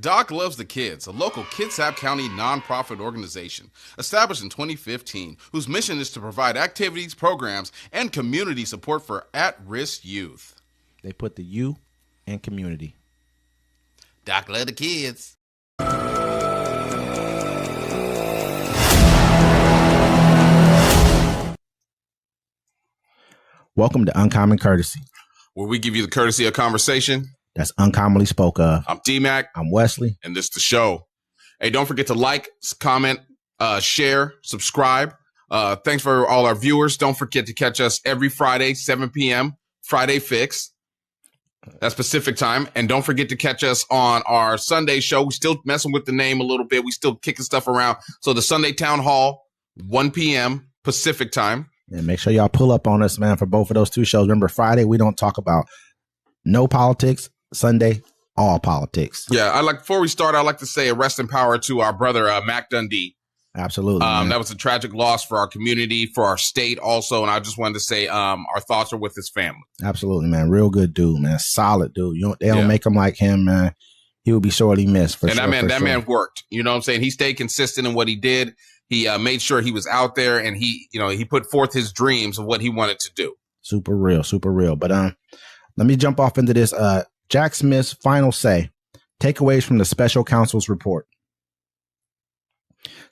Doc Loves the Kids, a local Kitsap County nonprofit organization established in 2015, whose mission is to provide activities, programs, and community support for at-risk youth. They put the you in community. Doc Loves the Kids. Welcome to Uncommon Courtesy, where we give you the courtesy of conversation that's uncommonly spoke of. I'm D-Mac. I'm Wesley. And this is the show. Hey, don't forget to like, comment, share, subscribe. Thanks for all our viewers. Don't forget to catch us every Friday, 7 p.m., Friday Fix. That's Pacific time. And don't forget to catch us on our Sunday show. We're still messing with the name a little bit. We still kicking stuff around. So the Sunday Town Hall, 1 p.m. Pacific time. And make sure y'all pull up on us, man, for both of those two shows. Remember, Friday, we don't talk about no politics. Sunday, all politics. Yeah, before we start, I'd like to say a rest in power to our brother, Mac Dundee. Absolutely. That was a tragic loss for our community, for our state also. And I just wanted to say our thoughts are with his family. Absolutely, man. Real good dude, man. Solid dude. They don't make him like him, man. He will be sorely missed for sure. And that man worked. You know what I'm saying? He stayed consistent in what he did. He made sure he was out there, and he put forth his dreams of what he wanted to do. Super real. But let me jump off into this. Jack Smith's final say, takeaways from the special counsel's report.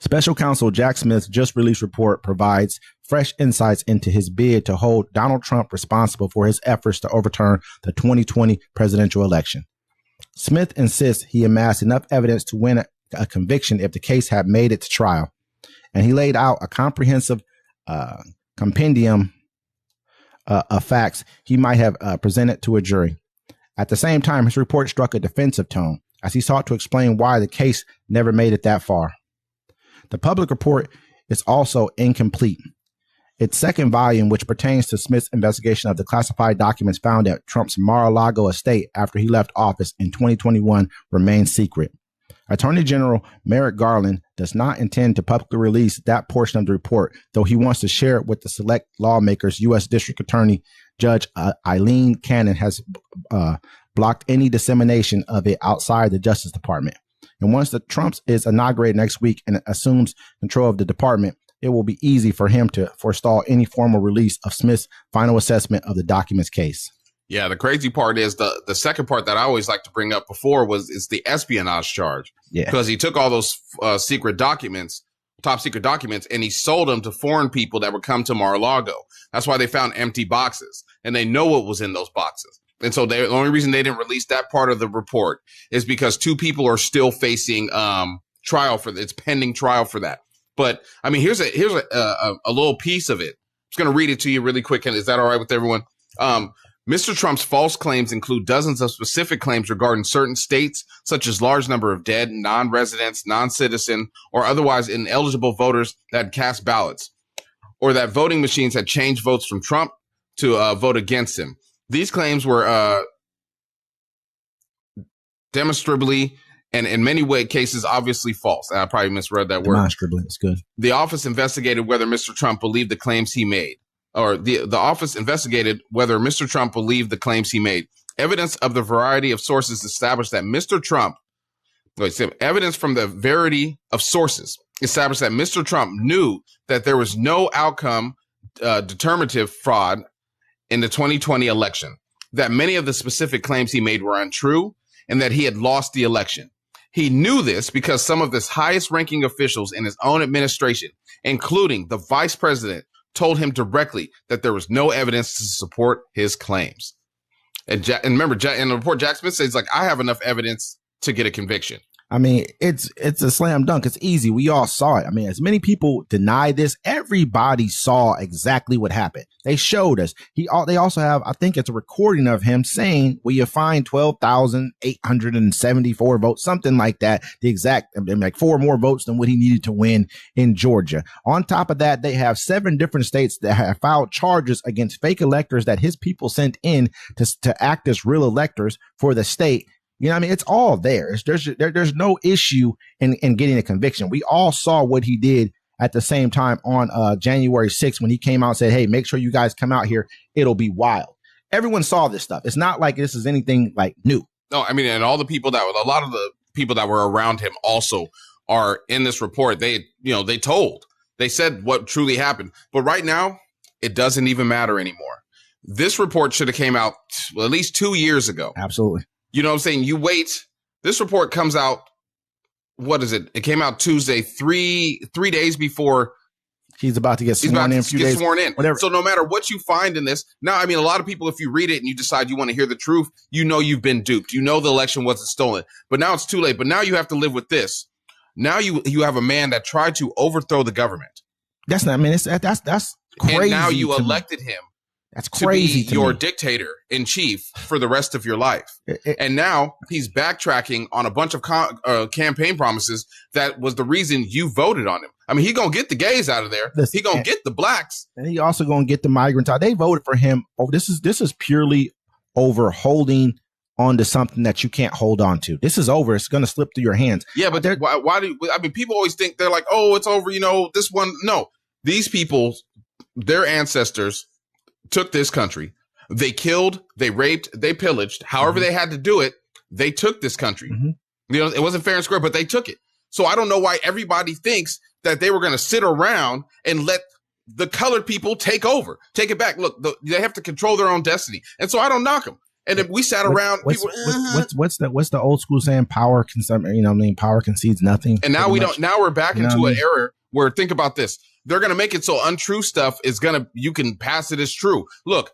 Special counsel Jack Smith's just released report provides fresh insights into his bid to hold Donald Trump responsible for his efforts to overturn the 2020 presidential election. Smith insists he amassed enough evidence to win a conviction if the case had made it to trial. And he laid out a comprehensive compendium of facts he might have presented to a jury. At the same time, his report struck a defensive tone as he sought to explain why the case never made it that far. The public report is also incomplete. Its second volume, which pertains to Smith's investigation of the classified documents found at Trump's Mar-a-Lago estate after he left office in 2021, remains secret. Attorney General Merrick Garland does not intend to publicly release that portion of the report, though he wants to share it with the select lawmakers. U.S. District Attorney Judge Aileen Cannon has blocked any dissemination of it outside the Justice Department. And once the Trump is inaugurated next week and assumes control of the department, it will be easy for him to forestall any formal release of Smith's final assessment of the documents case. Yeah, the crazy part is the second part that I always like to bring up before is the espionage charge. Yeah. Because he took all those secret documents, top secret documents, and he sold them to foreign people that would come to Mar-a-Lago. That's why they found empty boxes, and they know what was in those boxes. And so the only reason they didn't release that part of the report is because two people are still facing trial for it's pending trial for that. But I mean, here's a little piece of it. I'm just going to read it to you really quick. And is that all right with everyone? Mr. Trump's false claims include dozens of specific claims regarding certain states, such as large number of dead, non-residents, non-citizen, or otherwise ineligible voters that had cast ballots, or that voting machines had changed votes from Trump to vote against him. These claims were demonstrably and in many cases obviously false. I probably misread that word. Demonstrably, it's good. The office investigated whether Mr. Trump believed the claims he made. Or the office investigated whether Mr. Trump believed the claims he made. Evidence of the variety of sources established that Mr. Trump, evidence from the variety of sources established that Mr. Trump knew that there was no outcome determinative fraud in the 2020 election, that many of the specific claims he made were untrue, and that he had lost the election. He knew this because some of his highest ranking officials in his own administration, including the vice president, told him directly that there was no evidence to support his claims. And remember, in the report, Jack Smith says, I have enough evidence to get a conviction. I mean, it's a slam dunk. It's easy. We all saw it. I mean, as many people deny this, everybody saw exactly what happened. They showed us. They also have, I think it's a recording of him saying, "Will you find 12,874 votes?" Something like that. The exact, like 4 more votes than what he needed to win in Georgia. On top of that, they have 7 different states that have filed charges against fake electors that his people sent in to act as real electors for the state. You know what I mean? It's all there. There's no issue in getting a conviction. We all saw what he did at the same time on January 6th when he came out and said, "Hey, make sure you guys come out here. It'll be wild." Everyone saw this stuff. It's not like this is anything like new. No, I mean, and all the people a lot of the people that were around him also are in this report. They said what truly happened. But right now, it doesn't even matter anymore. This report should have came out at least 2 years ago. Absolutely. You know what I'm saying? You wait. This report comes out. What is it? It came out Tuesday, three days before he's about to get sworn in. Sworn in. Whatever. So no matter what you find in this, now, I mean, a lot of people, if you read it and you decide you want to hear the truth, you know you've been duped. You know the election wasn't stolen. But now it's too late. But now you have to live with this. Now you have a man that tried to overthrow the government. That's not. I mean, that's crazy. And now you elected him. That's crazy. To be your dictator in chief for the rest of your life. And now he's backtracking on a bunch of campaign promises that was the reason you voted on him. I mean, he gonna get the gays out of there. He gonna get the blacks, and he also gonna get the migrants out. They voted for him. Oh, this is purely over holding on to something that you can't hold on to. This is over. It's gonna slip through your hands. Yeah, but why do I mean? People always think they're like, oh, it's over. You know, this one. No, these people, their ancestors took this country. They killed, they raped, they pillaged. However they had to do it, they took this country. You know, it wasn't fair and square, but they took it. So I don't know why everybody thinks that they were going to sit around and let the colored people take over, take it back. Look, they have to control their own destiny. And so I don't knock them. And if we sat around, what's the old school saying? Power power concedes nothing. And now now we're back into an era where, think about this. They're going to make it so untrue stuff you can pass it as true. Look,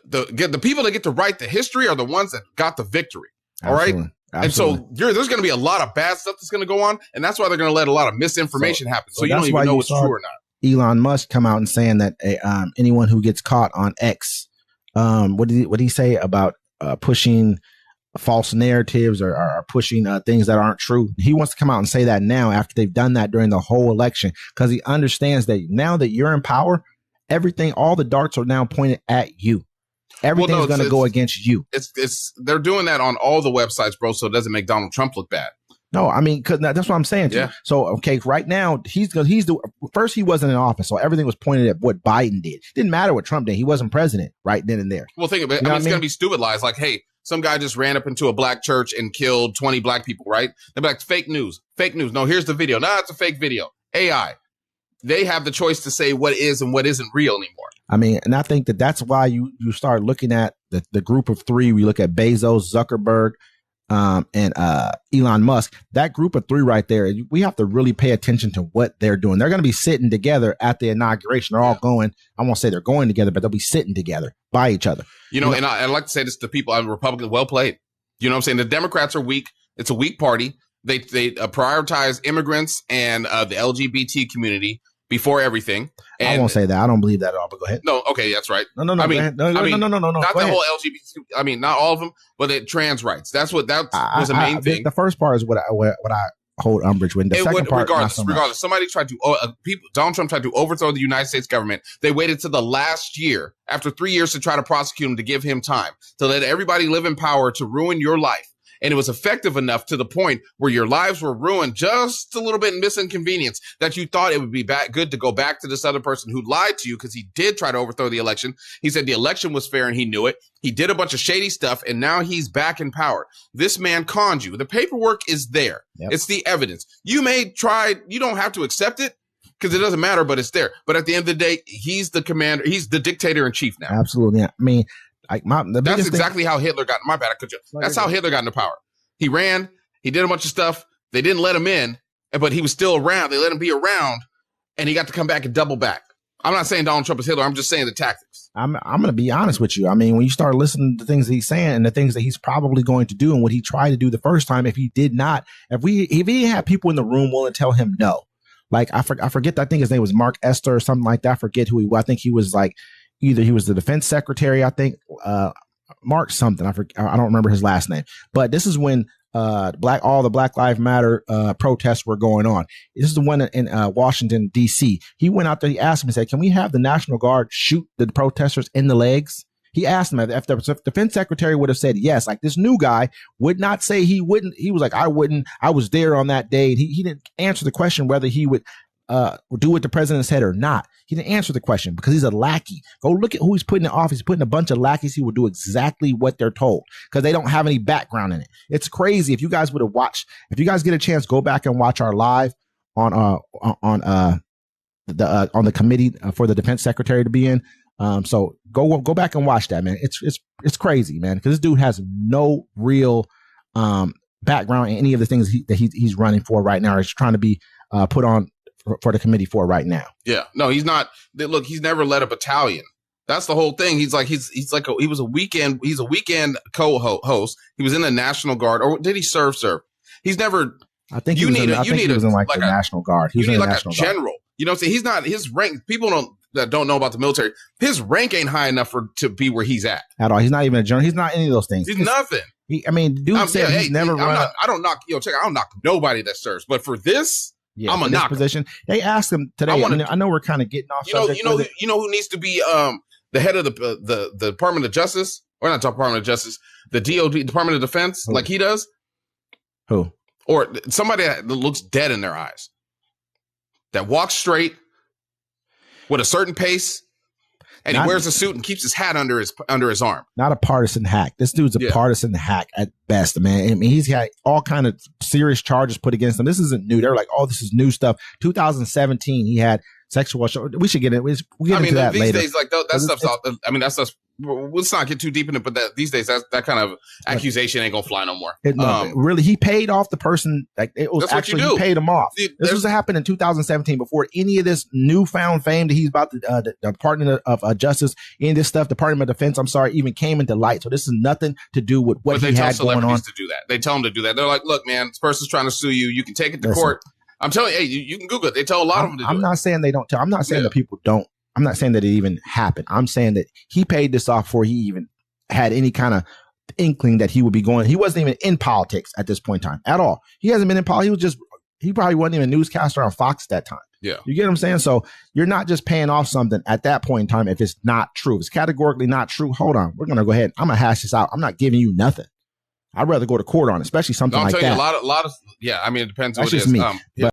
the people that get to write the history are the ones that got the victory. All right. Absolutely. And so there's going to be a lot of bad stuff that's going to go on. And that's why they're going to let a lot of misinformation happen. So you don't even know what's true or not. Elon Musk come out and saying that anyone who gets caught on X, what did he say about pushing false narratives or pushing things that aren't true? He wants to come out and say that now after they've done that during the whole election, because he understands that now that you're in power, all the darts are now pointed at you. Everything's going to go against you. They're doing that on all the websites, bro. So it doesn't make Donald Trump look bad. No, I mean, because that's what I'm saying. Yeah. So, okay, right now first he wasn't in office, so everything was pointed at what Biden did. Didn't matter what Trump did. He wasn't president right then and there. Well, think of it. It's going to be stupid lies like, hey, some guy just ran up into a black church and killed 20 black people, right? They'll be like, fake news. No, here's the video. No, it's a fake video. AI. They have the choice to say what is and what isn't real anymore. I mean, and I think that's why you start looking at the group of three. We look at Bezos, Zuckerberg, and Elon Musk. That group of three right there, we have to really pay attention to what they're doing. They're going to be sitting together at the inauguration. They're all going, I won't say they're going together, but they'll be sitting together by each other. And I'd like to say this to people, Republicans, well played. You know what I'm saying? The Democrats are weak. It's a weak party. They prioritize immigrants and the LGBT community before everything. And I won't say that. I don't believe that at all, but go ahead. No, okay, that's right. No. I mean, no. Not the whole LGBT. I mean, not all of them, but trans rights. That was the main thing. The first part is what I hold umbrage with. The second part, regardless, somebody tried to. Donald Trump tried to overthrow the United States government. They waited to the last year, after 3 years, to try to prosecute him, to give him time to let everybody live in power, to ruin your life. And it was effective enough to the point where your lives were ruined just a little bit in misinconvenience that you thought it would be good to go back to this other person who lied to you, because he did try to overthrow the election. He said the election was fair and he knew it. He did a bunch of shady stuff and now he's back in power. This man conned you. The paperwork is there. Yep. It's the evidence. You don't have to accept it because it doesn't matter, but it's there. But at the end of the day, he's the commander. He's the dictator in chief now. Absolutely. I mean, that's exactly how Hitler got. My bad, I cut you. That's how Hitler got into power. He ran. He did a bunch of stuff. They didn't let him in, but he was still around. They let him be around, and he got to come back and double back. I'm not saying Donald Trump is Hitler. I'm just saying the tactics. I'm going to be honest with you. I mean, when you start listening to things that he's saying and the things that he's probably going to do and what he tried to do the first time, if he didn't have people in the room willing to tell him no, like I forget. I think his name was Mark Esther or something like that. I forget who he was. I think he was like. Either he was the defense secretary, I think, Mark something. I don't remember his last name. But this is when all the Black Lives Matter protests were going on. This is the one in Washington, D.C. He went out there. He asked him, he said, can we have the National Guard shoot the protesters in the legs? He asked him if the defense secretary would have said yes. Like, this new guy would not say he wouldn't. He was like, I wouldn't. I was there on that day. And he didn't answer the question whether he would do what the president said or not? He didn't answer the question because he's a lackey. Go look at who he's putting in office. He's putting a bunch of lackeys who will do exactly what they're told because they don't have any background in it. It's crazy. If you guys would have watched, if you guys get a chance, go back and watch our live on the committee for the defense secretary to be in. So go back and watch that, man. It's crazy, man, because this dude has no real background in any of the things that he's running for right now, or he's trying to be put on for the committee for right now. Yeah, no, he's not. Look, he's never led a battalion. That's the whole thing. He was a weekend co-host. He was in the National Guard, or did he serve? He's never. I think he was in the National Guard. He was in the National Guard. General. You know, so he's not, his rank. People don't know about the military. His rank ain't high enough to be where he's at all. He's not even a general. He's not any of those things. He's nothing. Dude said he's never run. I don't knock nobody that serves, but for this. Yeah, I'm a knock position. They asked him today. I know we're kind of getting off. You know who needs to be the head of the Department of Justice, or not Department of Justice, the DOD, Department of Defense, like he does. Who? Or somebody that looks dead in their eyes, that walks straight with a certain pace, and he wears a suit and keeps his hat under his arm. Not a partisan hack. This dude's a partisan hack at best, man. I mean, he's got all kind of serious charges put against him. This isn't new. They're like, oh, this is new stuff. 2017, he had sexual assault. We should get it. We'll get into that later. These days, like that stuff's out. I mean, that stuff's. Let's not get too deep in it, but these days, that kind of accusation ain't gonna fly no more. Really, he paid off the person. Like it was actually he paid him off. This was happened in 2017 before any of this newfound fame that he's about the Department of Justice, any of this stuff, Department of Defense. I'm sorry, even came into light. So this is nothing to do with what he had going on. To do that, they tell him to do that. They're like, look, man, this person's trying to sue you. You can take it to court. I'm telling you, hey, you can Google it. They tell a lot of them to do it. I'm not saying they don't tell. I'm not saying that people don't. I'm not saying that it even happened. I'm saying that he paid this off before he even had any kind of inkling that he would be going. He wasn't even in politics at this point in time at all. He hasn't been in politics. He probably wasn't even a newscaster on Fox at that time. Yeah. You get what I'm saying? So you're not just paying off something at that point in time if it's not true. If it's categorically not true, hold on. We're going to go ahead. I'm going to hash this out. I'm not giving you nothing. I'd rather go to court on it, especially something like that. I'm telling you, a lot of, yeah, I mean, it depends on what it is. That's just me.